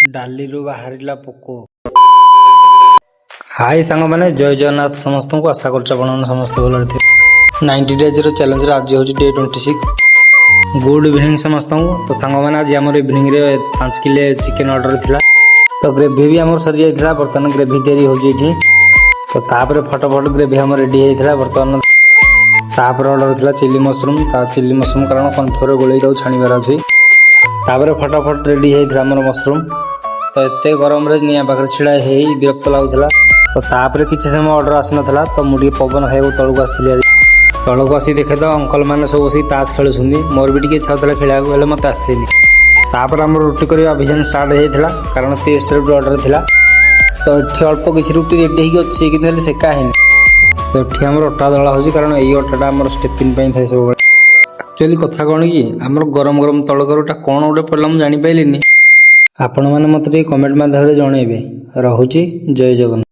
डाली बाहर पोक। हाय सांग मैंने जय जगन्नाथ समस्त को आशा कर समस्त भल 90 डेज चैलेंज आज हूँ डे 26। गुड इवनिंग समस्त को। तो सांग मैंने आज आम इवनिंग 5 किलो चिकेन ऑर्डर थिला। तो ग्रेवी भी आम सरी जाता बर्तमान ग्रेवी तैयारी होती। तो तापर फटाफट ग्रेवी आम रेडी होता बर्तमान। तापर ऑर्डर थिला चिली मशरूम कारण कन्फ्लोर गोल छाणीबार अच्छी। तापर फटाफट रेडी होता आम मशरूम। तो एत गरम निआ पाखे छिड़ा हो विरक्त लगुला। तो तापर किसी समय ऑर्डर आसी नाला। तो मुझे पवन खाया तौक आसती तौक आसी देखे तो अंकल मैंने सब बस ताश खेलुंट। मोर भी इच्छा होता खेला मत आसेनी। तापर आम रुटी करवा अभियान स्टार्ट होता कारण 23 रुटी ऑर्डर थिला। तो ये अल्प किसी रुटी रेडी होगी कि सेका है। तो ये आम अटा दला हो कारण यही अटाटा आम स्टेपिंग थाए सब। एक्चुअली कथा कौन कि आम गरम गरम तड़कटा कौन गोटे पड़ा मुझे जापारे। आपण मैंने मत कमेंट माध्यम जनइबे। रहुची जय जगन्नाथ।